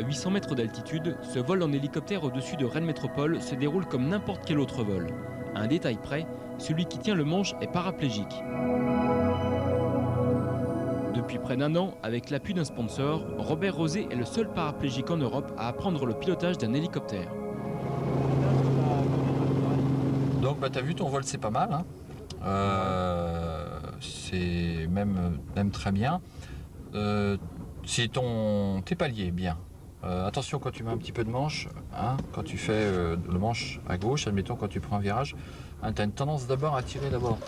800 mètres d'altitude, ce vol en hélicoptère au-dessus de Rennes Métropole se déroule comme n'importe quel autre vol. À un détail près, celui qui tient le manche est paraplégique. Depuis près d'un an, avec l'appui d'un sponsor, Robert Rosé est le seul paraplégique en Europe à apprendre le pilotage d'un hélicoptère. Donc t'as vu, ton vol c'est pas mal, hein. C'est même très bien. Si tes paliers, bien. Attention quand tu mets un petit peu de manche, hein, quand tu fais le manche à gauche, admettons quand tu prends un virage, hein, tu as une tendance d'abord à tirer d'abord.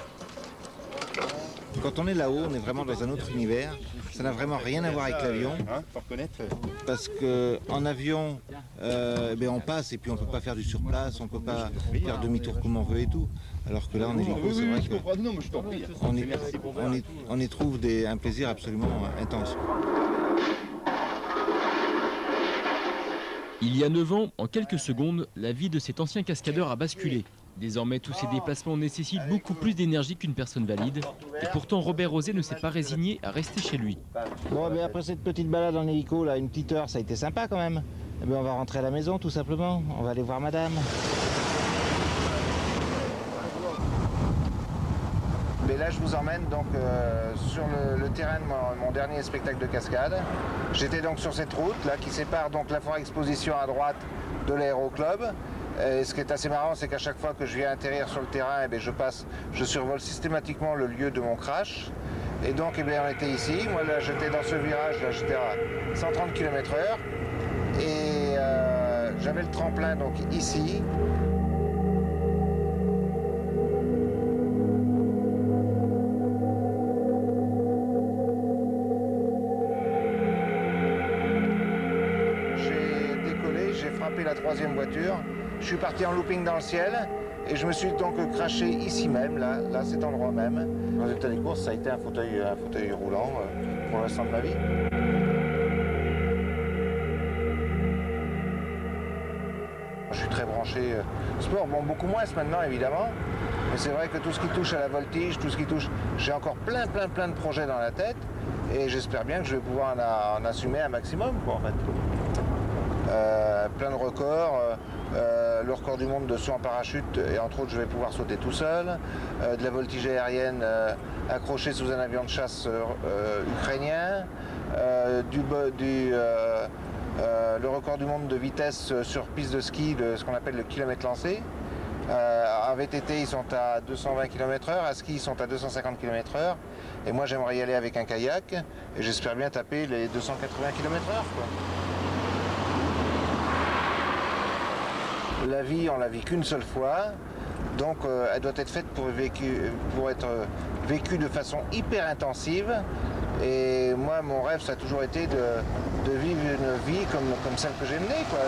Quand on est là-haut, on est vraiment dans un autre univers. Ça n'a vraiment rien à voir avec l'avion. Parce qu'en avion, on passe et puis on ne peut pas faire du surplace, on ne peut pas faire demi-tour comme on veut et tout. Alors que là, en hélico, c'est vrai qu'on y trouve un plaisir absolument intense. Il y a 9 ans, en quelques secondes, la vie de cet ancien cascadeur a basculé. Désormais, tous ces déplacements nécessitent beaucoup plus d'énergie qu'une personne valide. Et pourtant, Robert Rosé ne s'est pas résigné à rester chez lui. Bon, après cette petite balade en hélico, là, une petite heure, ça a été sympa quand même. On va rentrer à la maison, tout simplement. On va aller voir madame. Mais là, je vous emmène donc sur le terrain de mon dernier spectacle de cascade. J'étais donc sur cette route là qui sépare donc la foire exposition à droite de l'aéroclub. Et ce qui est assez marrant, c'est qu'à chaque fois que je viens atterrir sur le terrain, je survole systématiquement le lieu de mon crash. Et donc, on était ici. Moi, là, j'étais dans ce virage, là, j'étais à 130 km/h. Et j'avais le tremplin, donc, ici. J'ai décollé, j'ai frappé la troisième voiture. Je suis parti en looping dans le ciel et je me suis donc crashé ici même, là cet endroit même. Le résultat des courses, ça a été un fauteuil roulant pour le restant de ma vie. Je suis très branché sport, bon beaucoup moins maintenant évidemment, mais c'est vrai que tout ce qui touche à la voltige, tout ce qui touche, j'ai encore plein de projets dans la tête et j'espère bien que je vais pouvoir en assumer un maximum quoi, en fait. Plein de records, le record du monde de saut en parachute et entre autres je vais pouvoir sauter tout seul, de la voltige aérienne accrochée sous un avion de chasse ukrainien, le record du monde de vitesse sur piste de ski de ce qu'on appelle le kilomètre lancé. En VTT ils sont à 220 km/h, à ski ils sont à 250 km/h et moi j'aimerais y aller avec un kayak et j'espère bien taper les 280 km/h quoi. La vie, on la vit qu'une seule fois, donc elle doit être faite pour être vécue de façon hyper intensive. Et moi, mon rêve, ça a toujours été de vivre une vie comme celle que j'ai menée, quoi.